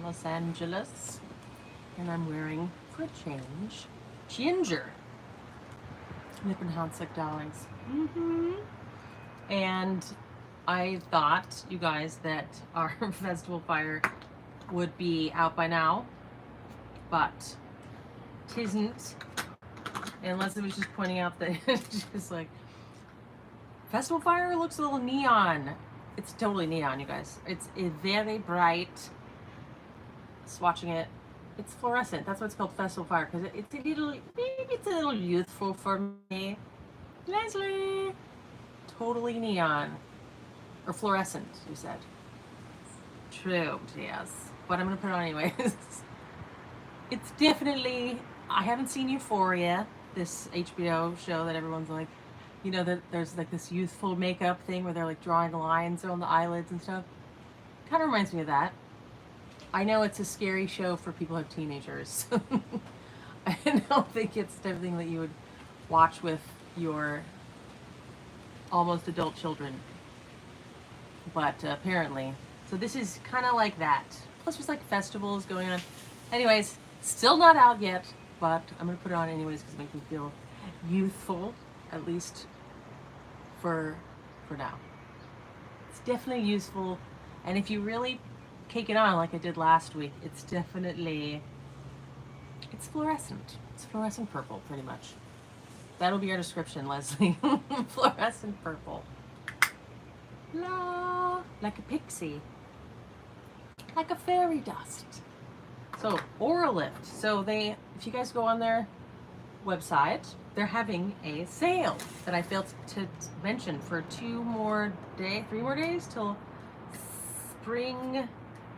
Los Angeles. And I'm wearing, for a change, ginger. Lip enhancing darlings. And I thought, you guys, that our festival fire would be out by now, but tisn't. And Leslie was just pointing out that she's like, festival fire looks a little neon. It's totally neon, you guys. It's very bright. Swatching it, it's fluorescent. That's why it's called festival fire, because it's a little, maybe it's a little youthful for me. Leslie, totally neon or fluorescent, you said. True, yes. But I'm gonna put it on anyways. It's definitely. I haven't seen Euphoria, this HBO show that everyone's like, you know, that there's like this youthful makeup thing where they're like drawing lines on the eyelids and stuff. Kind of reminds me of that. I know it's a scary show for people who have teenagers. I don't think it's the type of thing that you would watch with your almost adult children. But apparently. So this is kind of like that. Plus there's like festivals going on. Anyways, still not out yet, but I'm going to put it on anyways because it makes me feel youthful, at least for now. It's definitely useful. And if you really cake it on like I did last week, it's definitely, it's fluorescent. It's fluorescent purple, pretty much. That'll be our description, Leslie. Fluorescent purple. La, like a pixie. Like a fairy dust. So, Oralift. So they, if you guys go on their website, they're having a sale that I failed to mention for 3 more days till spring,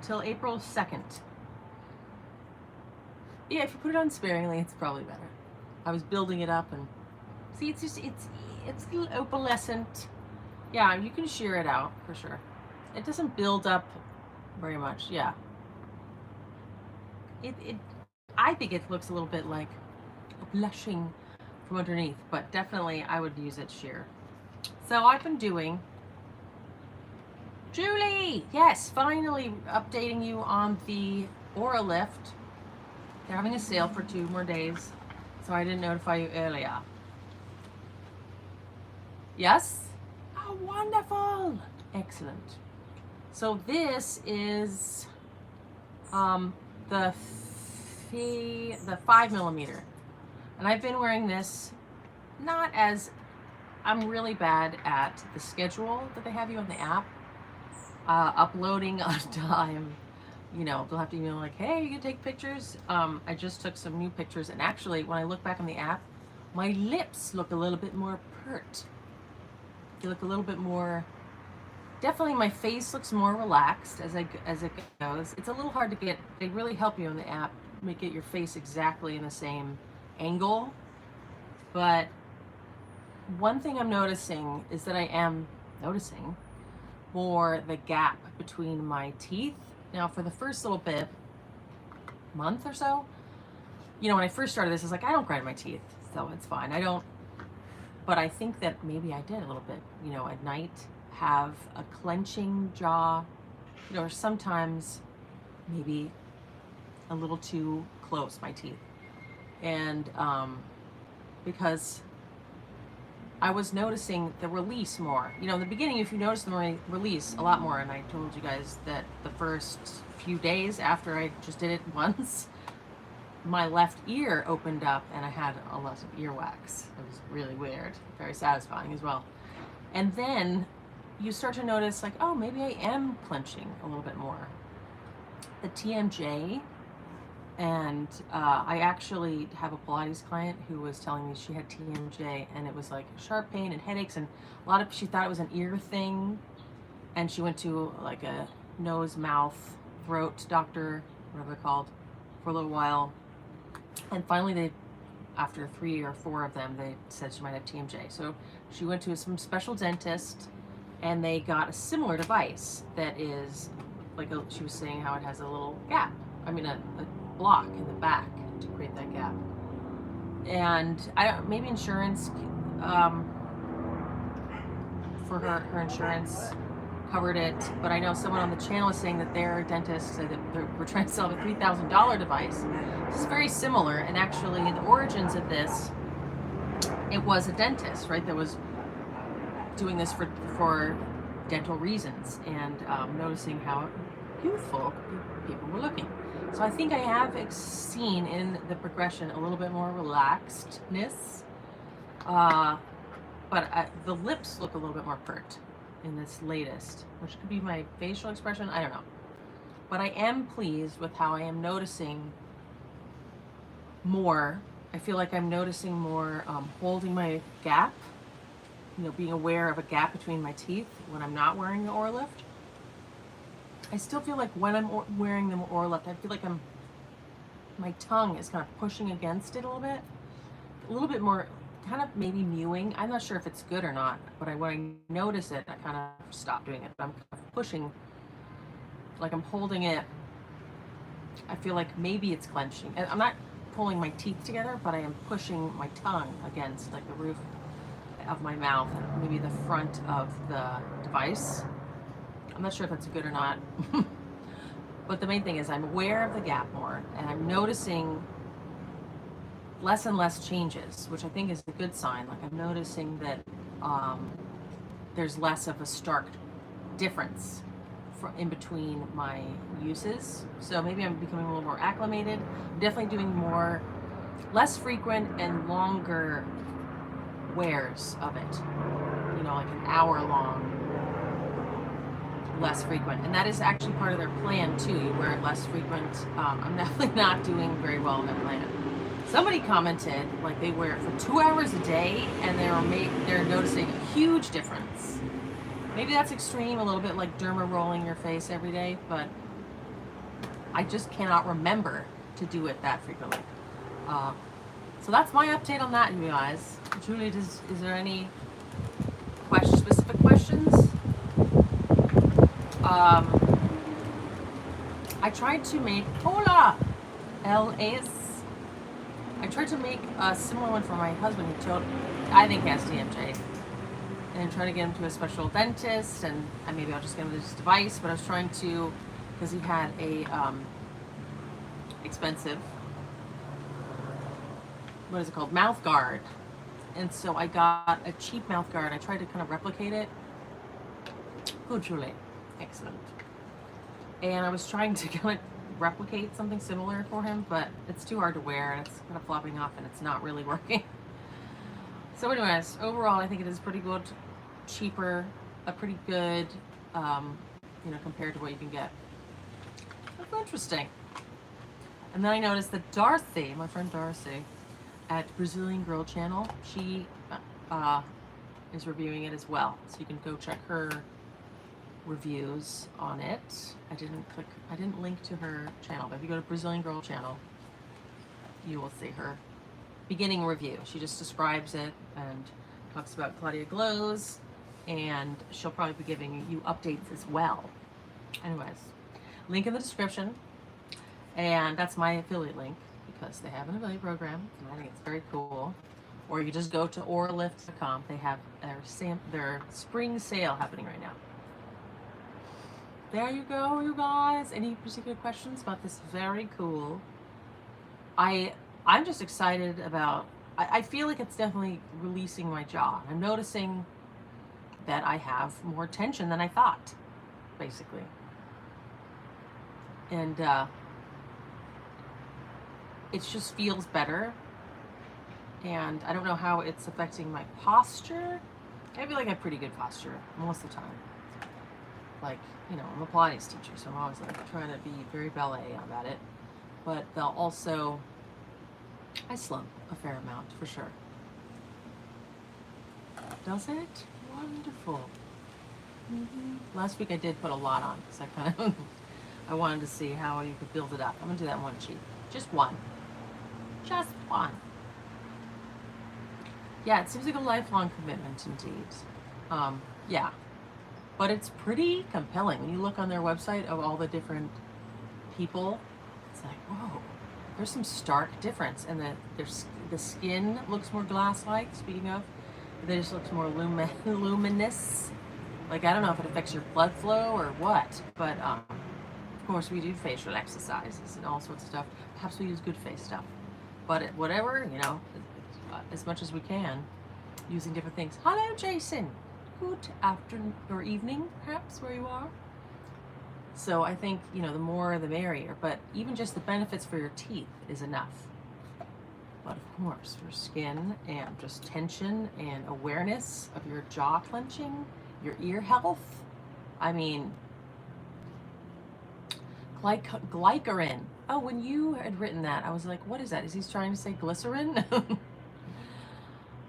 till April 2nd. Yeah, if you put it on sparingly, it's probably better. I was building it up and see, it's just, it's a little opalescent. Yeah, you can shear it out for sure. It doesn't build up very much. Yeah. I think it looks a little bit like blushing from underneath, but definitely I would use it sheer. So I've been doing, Julie, yes, finally updating you on the Oralift. They're having a sale for 2 more days, so I didn't notify you earlier. Yes? Oh, wonderful. Excellent. So this is the 5mm, and I've been wearing this not as, I'm really bad at the schedule that they have you on the app, uploading on time. You know, they'll have to email like, hey, you can take pictures. I just took some new pictures, and actually when I look back on the app, my lips look a little bit more pert. They look a little bit more, definitely my face looks more relaxed as it goes. It's a little hard to get, they really help you on the app, make it your face exactly in the same angle. But one thing I'm noticing is that I am noticing more the gap between my teeth. Now for the first little bit, month or so, you know, when I first started this, I was like, I don't grind my teeth, so it's fine. I don't, but I think that maybe I did a little bit, you know, at night, have a clenching jaw, you know, or sometimes maybe a little too close, my teeth. And because I was noticing the release more. You know, in the beginning, if you notice the release a lot more, and I told you guys that the first few days after I just did it once, my left ear opened up and I had a lot of earwax. It was really weird, very satisfying as well. And then you start to notice like, oh, maybe I am clenching a little bit more. The TMJ, and I actually have a Pilates client who was telling me she had TMJ and it was like sharp pain and headaches, and a lot of, she thought it was an ear thing, and she went to like a nose, mouth, throat doctor, whatever they're called, for a little while. And finally they, after 3 or 4 of them, they said she might have TMJ. So she went to some special dentist and they got a similar device that is like a, she was saying how it has a little gap. I mean a block in the back to create that gap. And I don't, maybe insurance, for her insurance covered it, but I know someone on the channel is saying that their dentist said that we're trying to sell a $3,000 device. This is very similar, and actually the origins of this, it was a dentist, right, that was doing this for dental reasons, and noticing how youthful people were looking. So I think I have seen in the progression a little bit more relaxedness, but the lips look a little bit more pert in this latest, which could be my facial expression, I don't know. But I am pleased with how I am noticing more. I feel like I'm noticing more holding my gap, you know, being aware of a gap between my teeth when I'm not wearing the Oralift. I still feel like when I'm wearing the Oralift, I feel like my tongue is kind of pushing against it a little bit more, kind of maybe mewing. I'm not sure if it's good or not, but when I notice it, I kind of stop doing it. But I'm kind of pushing, like I'm holding it. I feel like maybe it's clenching. I'm not pulling my teeth together, but I am pushing my tongue against like the roof of my mouth and maybe the front of the device. I'm not sure if that's good or not. But the main thing is I'm aware of the gap more, and I'm noticing less and less changes, which I think is a good sign. Like I'm noticing that there's less of a stark difference in between my uses. So maybe I'm becoming a little more acclimated. I'm definitely doing less frequent and longer wears of it. You know, like an hour long, less frequent. And that is actually part of their plan too. You wear it less frequent. I'm definitely not doing very well in that plan. Somebody commented like they wear it for 2 hours a day and they're noticing a huge difference. Maybe that's extreme, a little bit like derma rolling your face every day, but I just cannot remember to do it that frequently. So that's my update on that, you guys. Julie, is there any specific questions? I tried to make, hola, LAs. I tried to make a similar one for my husband. I think he has TMJ. And I'm trying to get him to a special dentist, and maybe I'll just get him this device, but I was trying to, because he had a expensive, what is it called, mouth guard. And so I got a cheap mouth guard. I tried to kind of replicate it. Good, Julie. Excellent. And I was trying to kind of replicate something similar for him, but it's too hard to wear, and it's kind of flopping off, and it's not really working. So anyways, overall, I think it is pretty good, cheaper, a pretty good, you know, compared to what you can get. That's interesting. And then I noticed that Darcy, my friend Darcy, at Brazilian Girl Channel, she is reviewing it as well. So you can go check her reviews on it. I didn't link to her channel, but if you go to Brazilian Girl Channel, you will see her beginning review. She just describes it and talks about Claudia Glows, and she'll probably be giving you updates as well. Anyways, link in the description, and that's my affiliate link because they have an affiliate program, and I think it's very cool. Or you just go to oralift.com. They have their spring sale happening right now. There you go, you guys. Any particular questions about this? Very cool. I'm just excited about, I feel like it's definitely releasing my jaw. I'm noticing that I have more tension than I thought, basically. And it just feels better. And I don't know how it's affecting my posture. I feel like I have pretty good posture most of the time. Like, you know, I'm a Pilates teacher, so I'm always like trying to be very ballet about it. But they'll also, I slump a fair amount for sure. Does it? Wonderful. Last week I did put a lot on because I kind of, I wanted to see how you could build it up. I'm gonna do that one cheek. Just one. Just one. Yeah, it seems like a lifelong commitment indeed. Yeah. But it's pretty compelling. When you look on their website of all the different people, it's like, whoa, there's some stark difference. And the skin looks more glass-like, speaking of. It just looks more luminous. Like, I don't know if it affects your blood flow or what, but of course we do facial exercises and all sorts of stuff. Perhaps we use good face stuff, but whatever, you know, as much as we can, using different things. Hello, Jason. Good afternoon or evening, perhaps, where you are. So I think, you know, the more the merrier, but even just the benefits for your teeth is enough. But of course, for skin and just tension and awareness of your jaw clenching, your ear health, I mean, glycerin. Oh, when you had written that, I was like, what is that? Is he trying to say glycerin?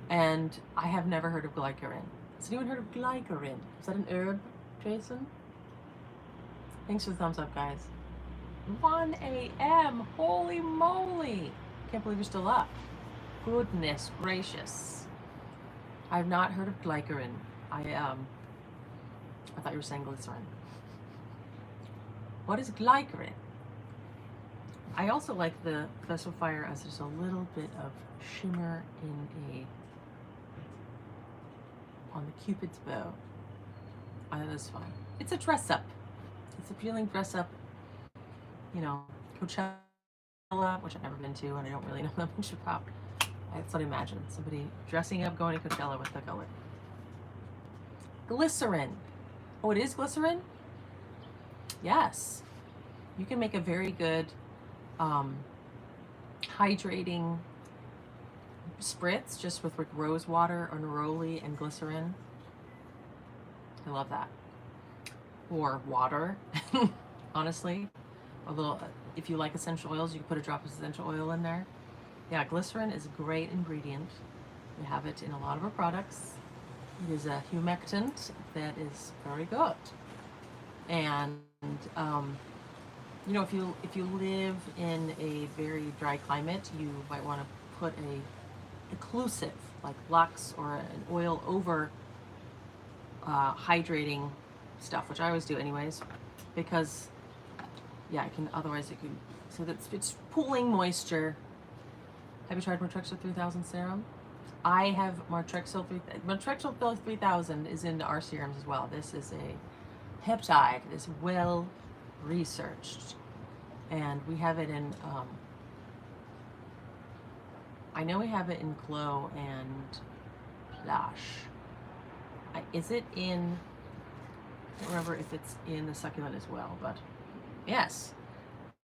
And I have never heard of glycerin. Has anyone heard of glycerin? Is that an herb, Jason? Thanks for the thumbs up, guys. 1 a.m. Holy moly. Can't believe you're still up. Goodness gracious. I've not heard of glycerin. I thought you were saying glycerin. What is glycerin? I also like the Vessel Fire as there's a little bit of shimmer on the Cupid's bow. That is fun. It's a dress up. It's a appealing dress up, you know, Coachella, which I've never been to and I don't really know that much about. That's what I imagine. Somebody dressing up going to Coachella with the color. Glycerin. Oh, it is glycerin? Yes. You can make a very good hydrating spritz just with like rose water or neroli and glycerin. I love that. Or water, honestly. A little, if you like essential oils, you can put a drop of essential oil in there. Yeah, glycerin is a great ingredient. We have it in a lot of our products. It is a humectant that is very good. And you know, if you live in a very dry climate, you might want to put a occlusive like LUX or an oil over hydrating stuff, which I always do anyways, because yeah, it can, otherwise it could, so that's, it's pooling moisture. Have you tried Martrexil 3000 serum? I have Martrexil 3000 is in our serums as well. This is a peptide. It is well researched, and we have it in I know we have it in Glow and Plush. Is it in, I don't remember if it's in the Succulent as well, but yes.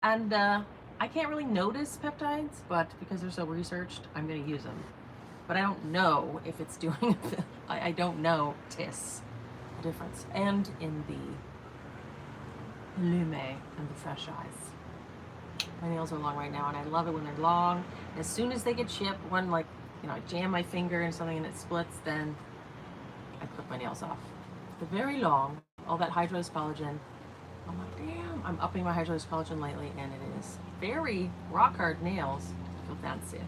And I can't really notice peptides, but because they're so researched, I'm going to use them. But I don't know if it's doing, I don't notice a difference. And in the Lume and the Fresh Eyes. My nails are long right now, and I love it when they're long. As soon as they get chipped, one, like, you know, I jam my finger in something and it splits, then I clip my nails off. They're very long, all that hydrolysed collagen. I'm like, damn, I'm upping my hydrolysed collagen lately, and it is very rock hard nails. I feel fancy.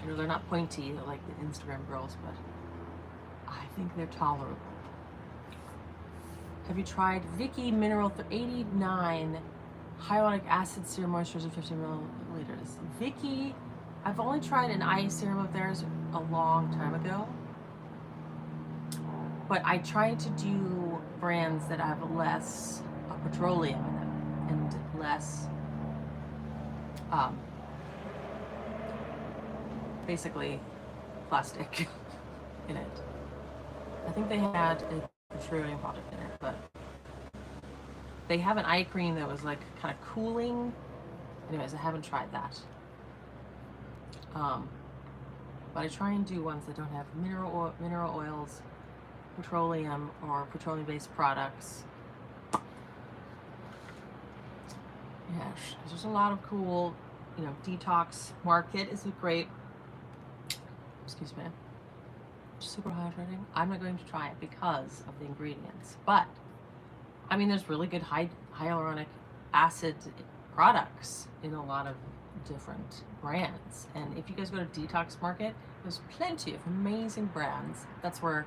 I know they're not pointy like the Instagram girls, but I think they're tolerable. Have you tried Vicky Mineral 89 Hyaluronic Acid Serum Moisturizer 50 milliliters? Vicky, I've only tried an eye serum of theirs a long time ago, but I try to do brands that have less petroleum in them and less basically plastic in it. I think they had a petroleum product in it, but they have an eye cream that was like kind of cooling. Anyways, I haven't tried that. But I try and do ones that don't have mineral oils, petroleum, or petroleum-based products. Yes, there's a lot of cool, you know, detox market is a great, excuse me, super hydrating. I'm not going to try it because of the ingredients, but I mean, there's really good hyaluronic acid products in a lot of different brands. And if you guys go to Detox Market, there's plenty of amazing brands. That's where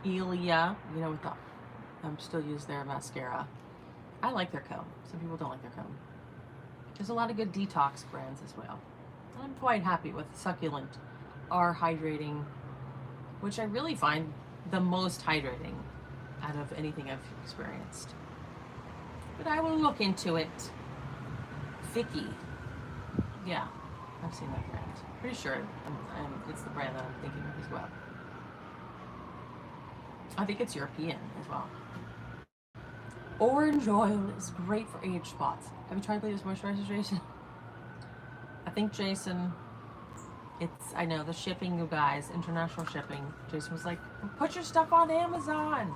Elia, you know, with the, still use their mascara. I like their comb. Some people don't like their comb. There's a lot of good detox brands as well. I'm quite happy with Succulent, our hydrating, which I really find the most hydrating out of anything I've experienced. But I will look into it. Vicky. Yeah, I've seen that brand. Pretty sure it's the brand that I'm thinking of as well. I think it's European as well. Orange oil is great for age spots. Have you tried latest moisturizer, Jason? I think Jason, I know the shipping, you guys, international shipping. Jason was like, put your stuff on Amazon,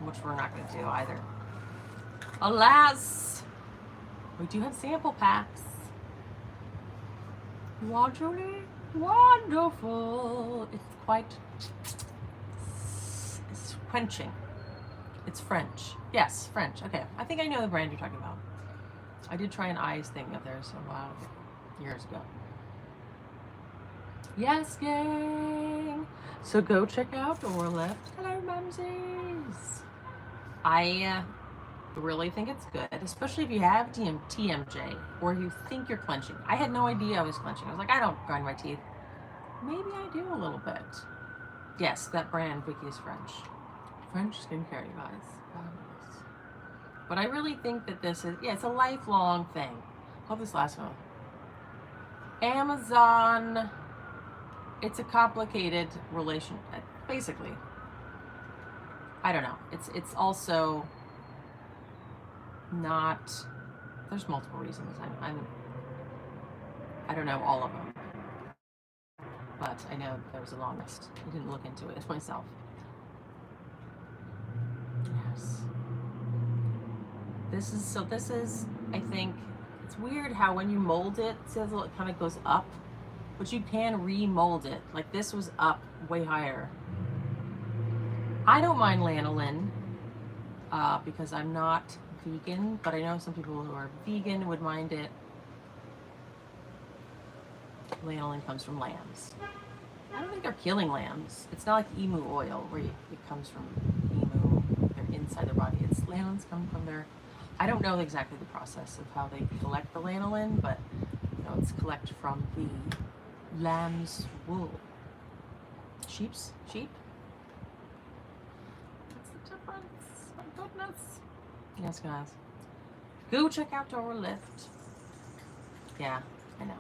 which we're not going to do either. Alas, we do have sample packs. Wonderfully wonderful. It's quenching. It's French. Yes, French. Okay, I think I know the brand you're talking about. I did try an eyes thing of theirs a while ago, years ago. Yes, gang. So go check out Oralift. Hello, mumsies. I really think it's good, especially if you have TMJ or you think you're clenching. I had no idea I was clenching. I was like, I don't grind my teeth. Maybe I do a little bit. Yes, that brand, Vicky, is French. French skincare, you guys. Fabulous. But I really think that this is, yeah, it's a lifelong thing. Hope this lasts one. Amazon, it's a complicated relation, basically. I don't know. It's also not, there's multiple reasons. I don't know all of them, but I know there's a long list. I didn't look into it myself. Yes. This is, I think, it's weird how when you mold it, it says it kind of goes up, but you can remold it. Like this was up way higher. I don't mind lanolin because I'm not vegan, but I know some people who are vegan would mind it. Lanolin comes from lambs. I don't think they're killing lambs. It's not like emu oil where it comes from emu. They're inside their body. Lanolins come from their. I don't know exactly the process of how they collect the lanolin, but you know it's collected from the lamb's wool. Sheep. What's the difference? My goodness. Yes, guys. Go check out Oralift. Yeah, I know.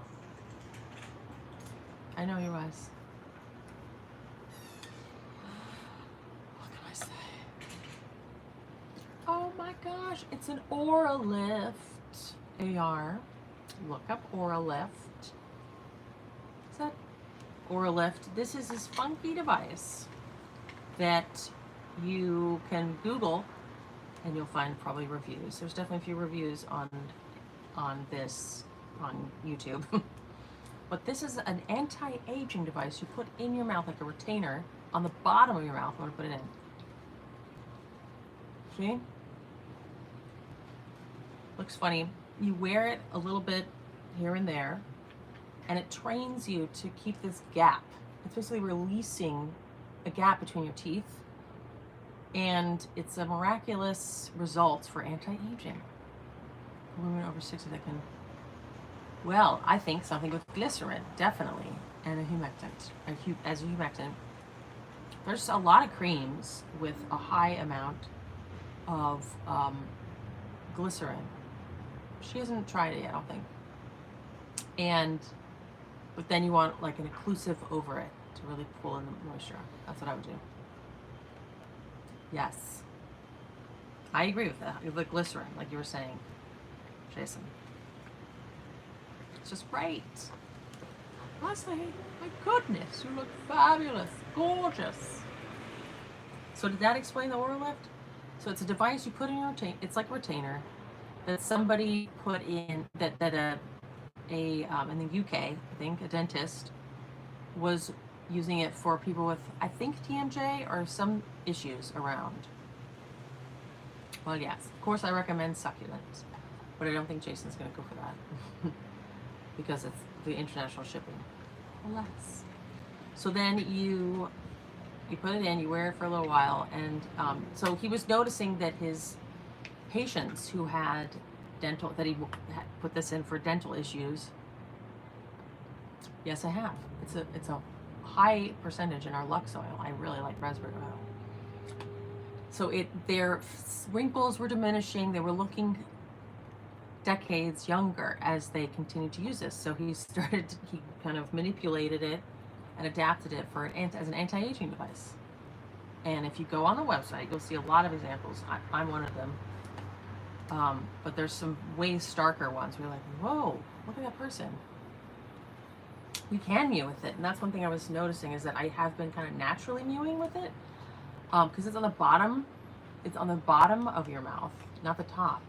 I know you guys. What can I say? Oh my gosh, it's an Oralift AR. Look up Oralift. Is that Oralift? This is this funky device that you can Google and you'll find probably reviews. There's definitely a few reviews on this on YouTube. But this is an anti-aging device you put in your mouth like a retainer on the bottom of your mouth. I'm gonna put it in. See? Looks funny. You wear it a little bit here and there, and it trains you to keep this gap. It's basically releasing a gap between your teeth, and it's a miraculous result for anti-aging. Women over 60 that can, well, I think something with glycerin, definitely, and a humectant, as a humectant. There's a lot of creams with a high amount of glycerin. She hasn't tried it yet, I don't think. But then you want like an occlusive over it to really pull in the moisture. That's what I would do. Yes. I agree with that. The glycerin, like you were saying, Jason. It's just great. Leslie, my goodness, you look fabulous, gorgeous. So did that explain the Oralift? So it's a device you put in your retainer. It's like a retainer that somebody put in that in the UK, I think, a dentist was using it for people with, I think, TMJ or some issues around. Well, yes, of course I recommend succulent, but I don't think Jason's going to go for that because it's the international shipping. Alas. So then you put it in, you wear it for a little while, and so he was noticing that his patients who had dental, that he put this in for dental issues. Yes, I have. It's a high percentage in our Lux oil. I really like raspberry oil. So their wrinkles were diminishing. They were looking decades younger as they continued to use this. So he kind of manipulated it and adapted it as an anti-aging device. And if you go on the website, you'll see a lot of examples. I'm one of them. But there's some way starker ones where you're like, whoa, look at that person. You can mew with it. And that's one thing I was noticing, is that I have been kind of naturally mewing with it. Because it's on the bottom. It's on the bottom of your mouth, not the top.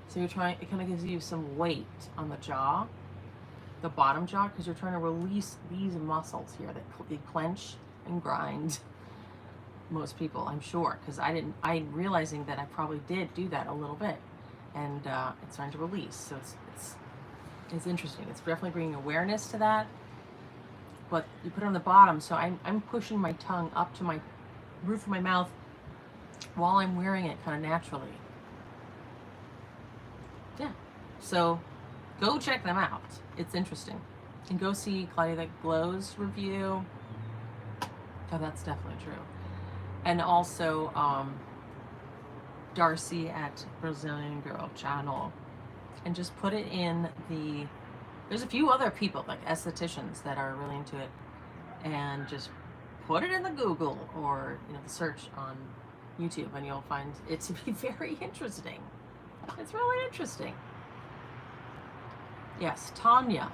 So it kind of gives you some weight on the jaw, the bottom jaw, because you're trying to release these muscles here that they clench and grind. Most people, I'm sure, because I'm realizing that I probably did do that a little bit, and it's starting to release. So it's interesting. It's definitely bringing awareness to that. But you put it on the bottom, so I'm pushing my tongue up to my roof of my mouth while I'm wearing it kind of naturally. Yeah. So go check them out. It's interesting. And go see Claudia That Glows review. Oh, that's definitely true. And also Darcy at Brazilian Girl channel. And just put it in there's a few other people, like estheticians, that are really into it. And just put it in the Google or the search on YouTube, and you'll find it to be very interesting. It's really interesting. Yes, Tanya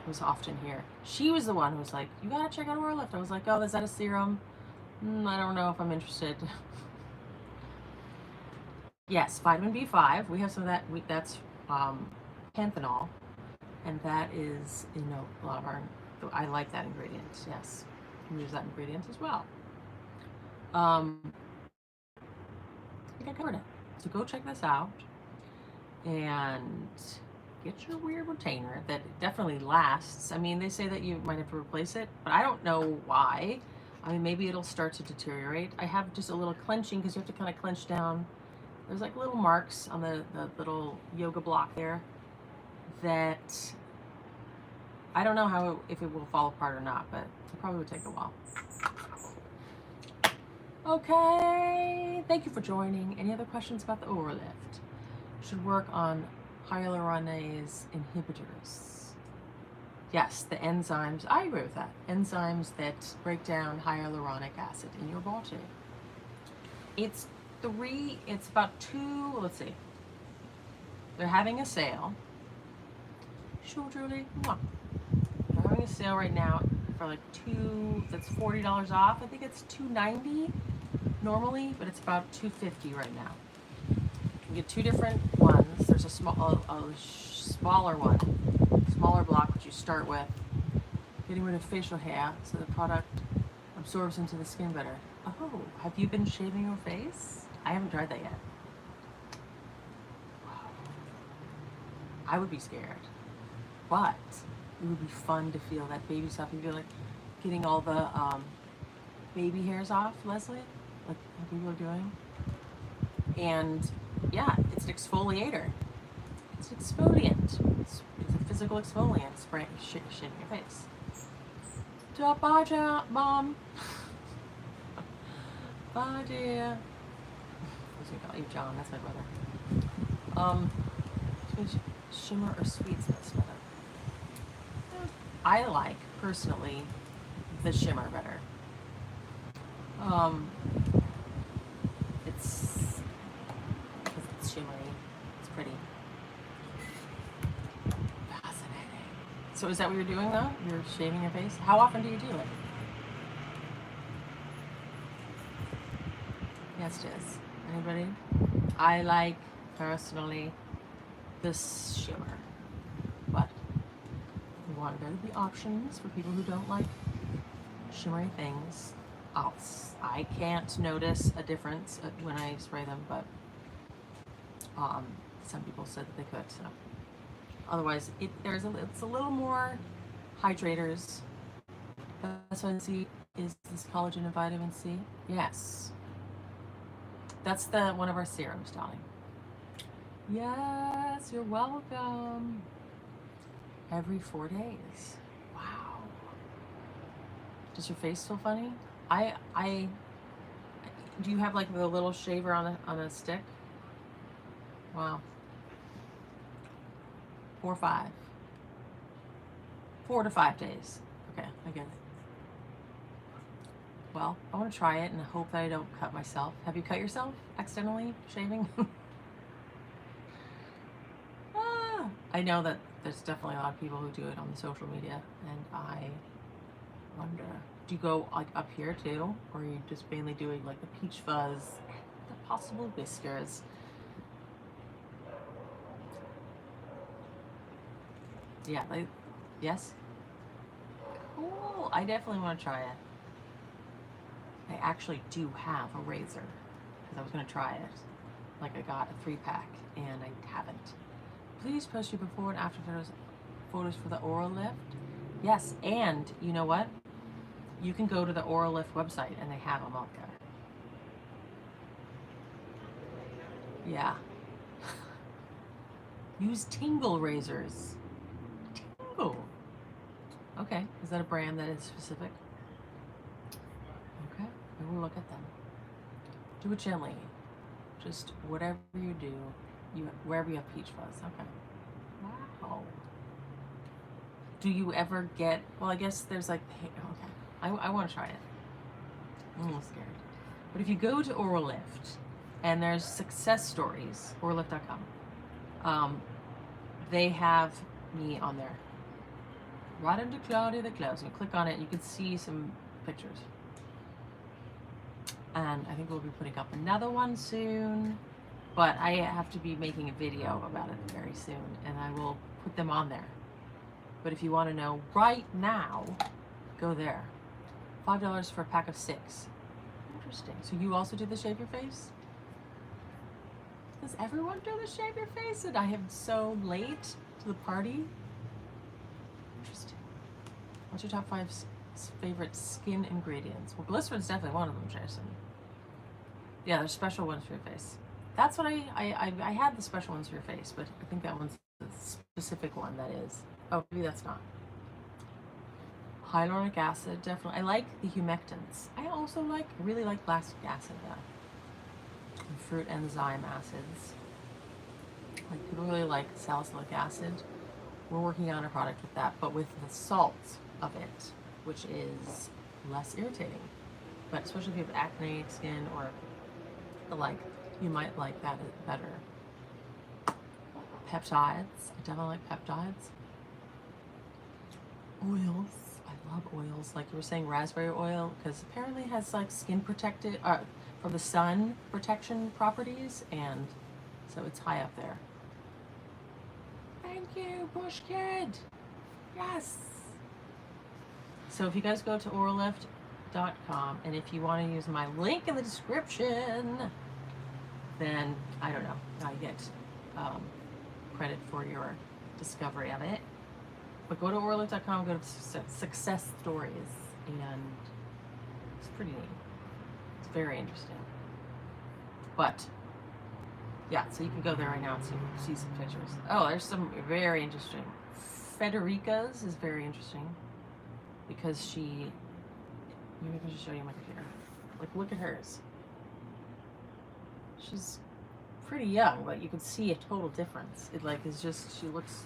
was often here. She was the one who was like, you gotta check out Oralift. I was like, oh, is that a serum? I don't know if I'm interested. Yes, vitamin B5. We have some of that. That's panthenol, and that is a lot of our. I like that ingredient. Yes, we use that ingredient as well. I think I covered it. So go check this out and get your weird retainer that definitely lasts. I mean, they say that you might have to replace it, but I don't know why. I mean, maybe it'll start to deteriorate. I have just a little clenching because you have to kind of clench down. There's like little marks on the little yoga block there that I don't know if it will fall apart or not, but it probably would take a while. Okay, thank you for joining. Any other questions about the Oralift? Should work on hyaluronase inhibitors. Yes, the enzymes, I agree with that. Enzymes that break down hyaluronic acid in your body. It's about two, let's see. They're having a sale. Sure, Julie. They're having a sale right now for like that's $40 off. I think it's $2.90 normally, but it's about $2.50 right now. You get two different ones. There's a smaller one, smaller block, which you start with, getting rid of facial hair so the product absorbs into the skin better. Oh, have you been shaving your face? I haven't tried that yet. Wow. I would be scared, but it would be fun to feel that baby stuff. You'd be like getting all the baby hairs off, Leslie, like people are doing. And yeah, it's an exfoliator. It's an exfoliant. It's a physical exfoliant. Shaving your face. Bye, Mom. Bye, dear. I was gonna call you John. That's my brother. Shimmer or sweets that's better. I like personally the shimmer better. It's shimmery. It's pretty. Fascinating. So is that what you're doing though? You're shaving your face? How often do you do it? Yes, it is. Anybody? I like personally this shimmer, but we want there to be options for people who don't like shimmery things. I can't notice a difference when I spray them, but some people said that they could. So otherwise, it's a little more hydrators. That's what I see is this collagen and vitamin C. Yes, that's one of our serums, darling. Yes, you're welcome. Every 4 days. Wow. Does your face feel funny? Do you have like the little shaver on a stick? Wow. 4 or 5. 4 to 5 days. Okay, I get it. Well, I want to try it and hope that I don't cut myself. Have you cut yourself accidentally shaving? I know that there's definitely a lot of people who do it on the social media, and I wonder, do you go like up here too, or are you just mainly doing like the peach fuzz, the possible whiskers? Yeah, like, yes? Cool, I definitely want to try it. I actually do have a razor, because I was going to try it. Like I got a 3-pack, and I haven't. Please post your before and after photos for the Oralift. Yes, and you know what? You can go to the Oralift website and they have them up there. Yeah. Use Tingle razors. Tingle. Okay, is that a brand that is specific? Okay, we will look at them. Do it gently. Just whatever you do. Wherever you have peach fuzz. Okay. Wow. Do you ever get, well, I guess there's like, okay. I want to try it. I'm a little scared. But if you go to Oralift and there's success stories, oralift.com, they have me on there. Right under Claudia the Clouds. You click on it and you can see some pictures. And I think we'll be putting up another one soon. But I have to be making a video about it very soon, and I will put them on there. But if you want to know right now, go there. $5 for a pack of 6. Interesting. So you also do the shave your face? Does everyone do the shave your face? And I am so late to the party? Interesting. What's your top 5 favorite skin ingredients? Well, glycerin's definitely one of them, Jason. Yeah, there's special ones for your face. That's what I had the special ones for your face, but I think that one's the specific one that is. Oh, maybe that's not. Hyaluronic acid, definitely. I like the humectants. I also really like lactic acid, though. And fruit enzyme acids. Like, people really like salicylic acid. We're working on a product with that, but with the salt of it, which is less irritating. But especially if you have acne skin or the like, you might like that better. Peptides. I definitely like peptides. Oils. I love oils. Like you were saying, raspberry oil, because apparently it has like skin protected, from the sun protection properties, and so it's high up there. Thank you, Bush Kid. Yes. So if you guys go to oralift.com, and if you want to use my link in the description, then I don't know, I get credit for your discovery of it. But go to oralift.com, go to success stories, and it's pretty neat. It's very interesting. But yeah, so you can go there right now and see some pictures. Oh, there's some very interesting. Federica's is very interesting because maybe I should show you my computer. Like, look at hers. She's pretty young, but you can see a total difference. It like is just, she looks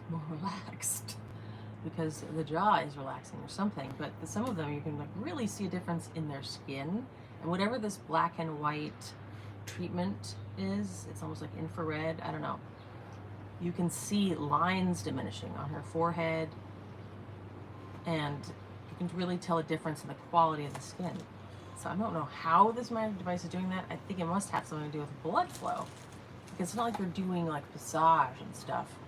more relaxed because the jaw is relaxing or something. But some of them you can like really see a difference in their skin, and whatever this black and white treatment is, it's almost like infrared. I don't know. You can see lines diminishing on her forehead, and you can really tell a difference in the quality of the skin. So I don't know how this magic device is doing that. I think it must have something to do with blood flow, because it's not like you're doing like massage and stuff.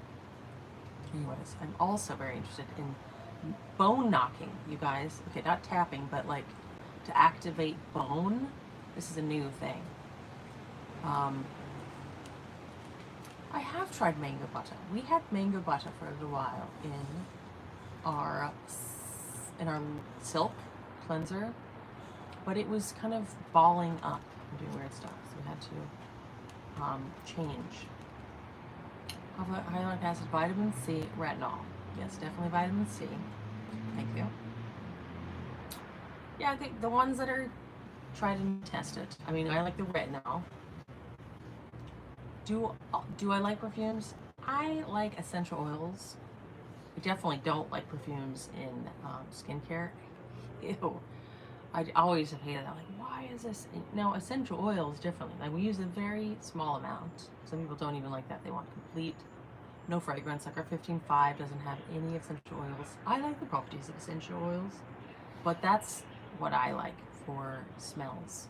Anyways, I'm also very interested in bone knocking, you guys. Okay, not tapping, but like to activate bone. This is a new thing. I have tried mango butter. We had mango butter for a little while in our silk cleanser, but it was kind of balling up and doing weird stuff, so we had to change. Hyaluronic acid, vitamin C, retinol. Yes, definitely vitamin C. Thank you. Yeah, I think the ones that are tried and tested. I mean, I like the retinol. Do I like perfumes? I like essential oils. I definitely don't like perfumes in skincare. Ew. I always have hated that. Like, why is this? No, essential oils differently. Like, we use a very small amount. Some people don't even like that. They want complete, no fragrance. Like our 15.5 doesn't have any essential oils. I like the properties of essential oils, but that's what I like for smells.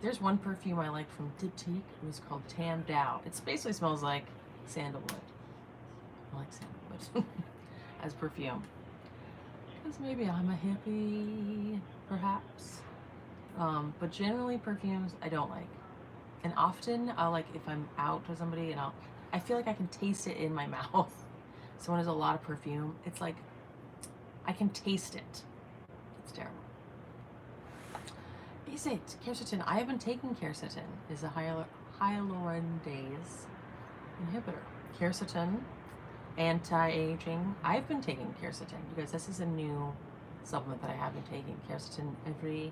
There's one perfume I like from Diptyque. It was called Tammed Out. It basically smells like sandalwood. I like sandalwood as perfume. Because maybe I'm a hippie, perhaps. But generally perfumes I don't like. And often I'll like, if I'm out with somebody and I feel like I can taste it in my mouth. So when there's a lot of perfume, it's like, I can taste it. It's terrible. Is it quercetin? I have been taking quercetin. Is a hyaluronidase inhibitor. Quercetin, anti-aging. I've been taking quercetin because this is a new supplement that I have been taking. Quercetin every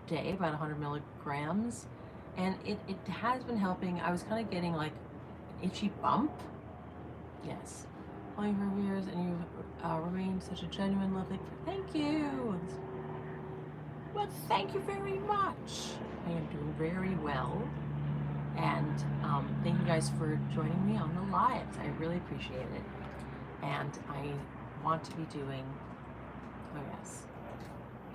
day, about 100 milligrams. And it has been helping. I was kind of getting like an itchy bump. Yes. Pulling for years, and you've remained such a genuine, lovely. Thank you. Well, thank you very much. I am doing very well. And thank you guys for joining me on the lives. I really appreciate it. And I want to be doing, oh yes.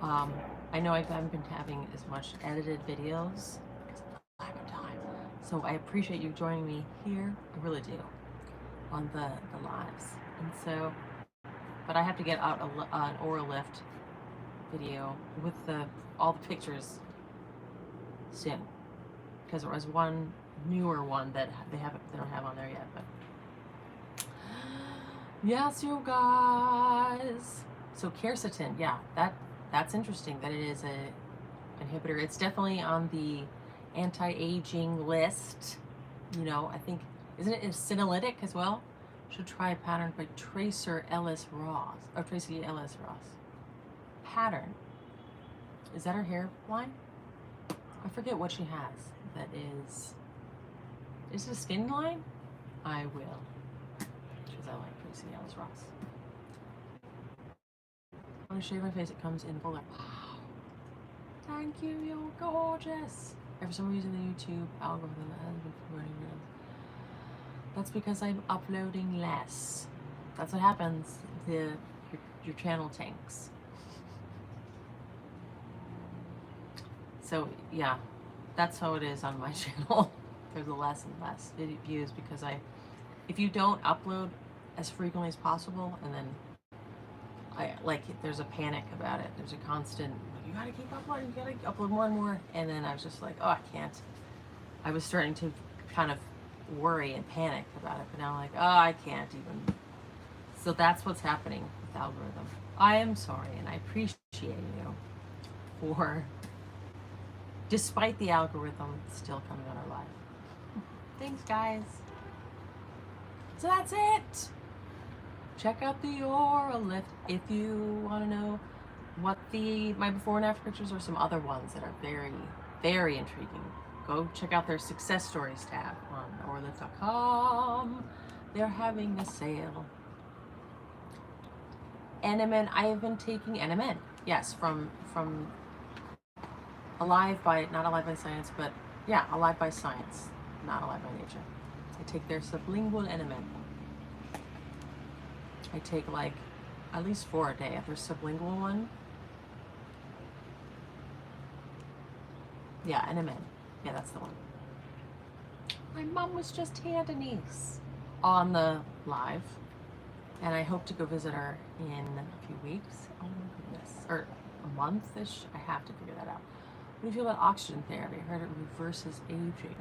I know I haven't been having as much edited videos because of the lack of time. So I appreciate you joining me here. I really do. On the lives. And so, but I have to get out an Oralift video with all the pictures soon, because there was one newer one that they don't have on there yet. But yes, you guys. So quercetin, yeah, that's interesting that it is a inhibitor. It's definitely on the anti-aging list. You know, I think, isn't it senolytic as well? Should try a pattern by Tracy Ellis Ross. Pattern. Is that her hairline? I forget what she has. That is it a skin line? I will. Because I like Tracy Ellis Ross. When I shave my face, it comes in full. Wow. Thank you, you're gorgeous. For some reason, the YouTube algorithm has been promoting reels. That's because I'm uploading less. That's what happens. Your channel tanks. So yeah, that's how it is on my channel. There's less and less views because if you don't upload as frequently as possible, and then there's a panic about it. There's a constant, you gotta keep uploading, you gotta upload more and more. And then I was just like, oh, I can't. I was starting to kind of worry and panic about it, but now I'm like, oh, I can't even. So that's what's happening with the algorithm. I am sorry, and I appreciate you for, despite the algorithm still coming on our live. Thanks, guys. So that's it. Check out the Oralift if you want to know what my before and after pictures, or some other ones that are very, very intriguing. Go check out their success stories tab on oralift.com. They're having a sale. NMN, I have been taking NMN. Yes, from not Alive by Science, but yeah, Alive by Science, not Alive by Nature. I take their sublingual NMN. I take like at least 4 a day. If there's sublingual one, yeah, NMN. Yeah, that's the one. My mom was just here, Denise, on the live, and I hope to go visit her in a few weeks. Oh my goodness, or a month-ish. I have to figure that out. What do you feel about oxygen therapy? I heard it reverses aging.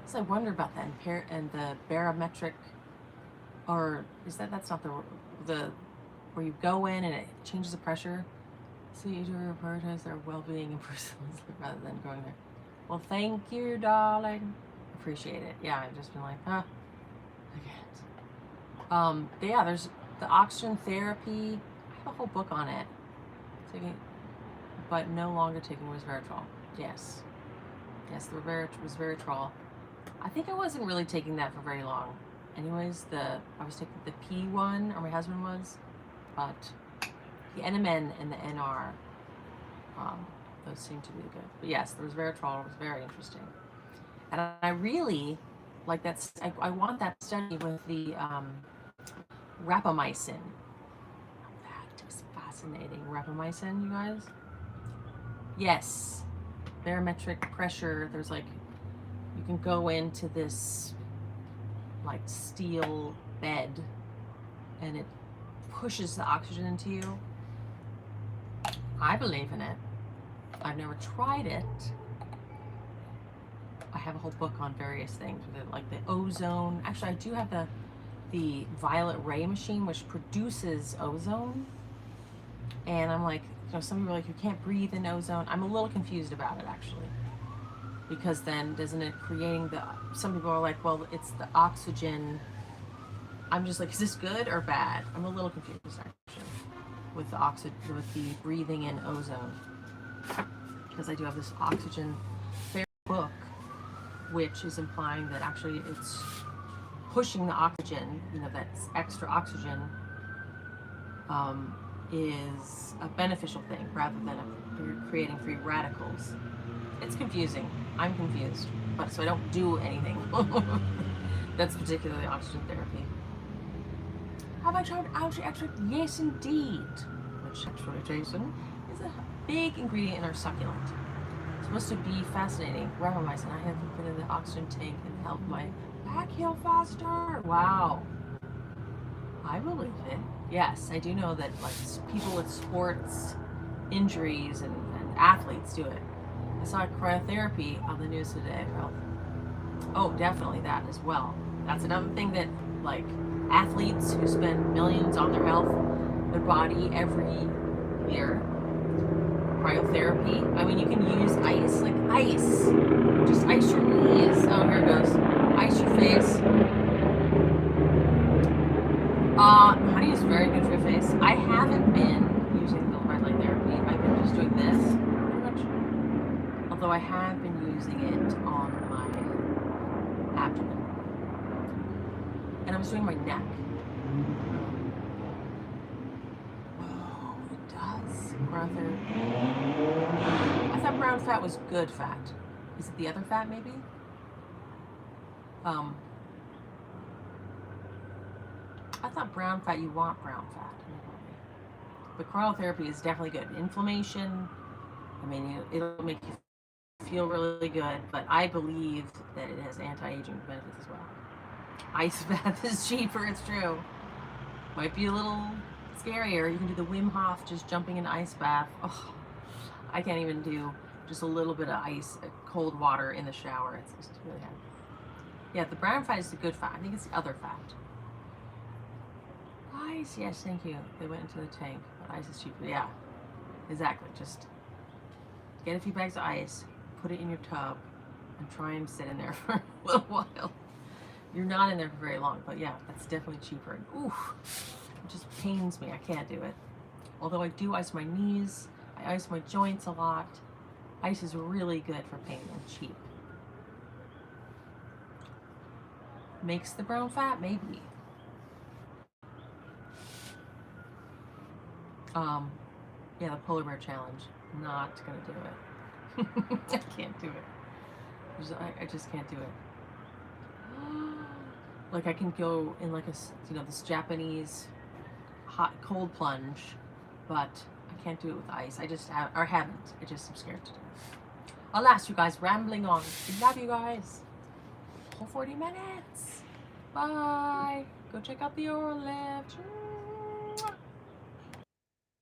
So I wonder about that and the barometric, or is that's not the where you go in and it changes the pressure. So you do prioritize their well-being and personal rather than going there. Well, thank you, darling. Appreciate it. Yeah, I've just been like, I can't. Yeah, there's the oxygen therapy. I have a whole book on it. Taking, but no longer taking resveratrol. Yes. Yes, the resveratrol. I think I wasn't really taking that for very long. Anyways, I was taking the P one, or my husband was, but the NMN and the NR, those seem to be good. But yes, the resveratrol was very interesting. And I really like that. I want that study with the rapamycin. That is fascinating. Rapamycin, you guys? Yes. Barometric pressure. There's like, you can go into this like steel bed and it pushes the oxygen into you. I believe in it. I've never tried it. I have a whole book on various things with it, like the ozone. Actually, I do have the violet ray machine, which produces ozone. And I'm like, you know, some people are like, you can't breathe in ozone. I'm a little confused about it, actually. Because then, isn't it creating some people are like, well, it's the oxygen. I'm just like, is this good or bad? I'm a little confused, actually, with the breathing in ozone. Because I do have this oxygen book, which is implying that actually it's pushing the oxygen, you know, that extra oxygen is a beneficial thing rather than creating free radicals. It's confusing. I'm confused, but so I don't do anything. That's particularly oxygen therapy. Have I tried algae extract? Yes, indeed. Which actually, Jason, is a big ingredient in our succulent. It's supposed to be fascinating. Rapamycin. I have been in the oxygen tank and helped my back heal faster. Wow. I believe it. Yes, I do know that like people with sports injuries and athletes do it. I saw cryotherapy on the news today. Well, oh, definitely that as well. That's another thing that like athletes who spend millions on their health, their body every year. Cryotherapy. I mean, you can use ice, like ice. Just ice your knees. Oh, here it goes. Ice your face. Honey is very good for your face. I haven't been using the red light therapy. I've been just doing this, pretty much. Although I have been using it on my abdomen. And I was doing my neck. Oh, it does. I thought brown fat was good fat. Is it the other fat, maybe? I thought brown fat, you want brown fat. But cryotherapy is definitely good. Inflammation, I mean, it'll make you feel really good, but I believe that it has anti-aging benefits as well. Ice bath is cheaper, it's true. Might be a little scarier. You can do the Wim Hof, just jumping in ice bath. Oh, I can't even do just a little bit of ice, cold water in the shower. It's just really heavy. Yeah, the brown fat is the good fat. I think it's the other fat. Ice, yes, thank you. They went into the tank, but ice is cheaper. Yeah, exactly. Just get a few bags of ice, put it in your tub, and try and sit in there for a little while. You're not in there for very long, but yeah, that's definitely cheaper. And oof, it just pains me. I can't do it. Although I do ice my knees, I ice my joints a lot. Ice is really good for pain and cheap. Makes the brown fat, maybe. Yeah, the polar bear challenge. Not gonna do it. I can't do it. I just can't do it. Like I can go in like this Japanese hot cold plunge, but I can't do it with ice. I just haven't. I just am scared to do it. Alas, you guys, rambling on. Love you guys. Whole 40 minutes. Bye. Go check out the Oralift.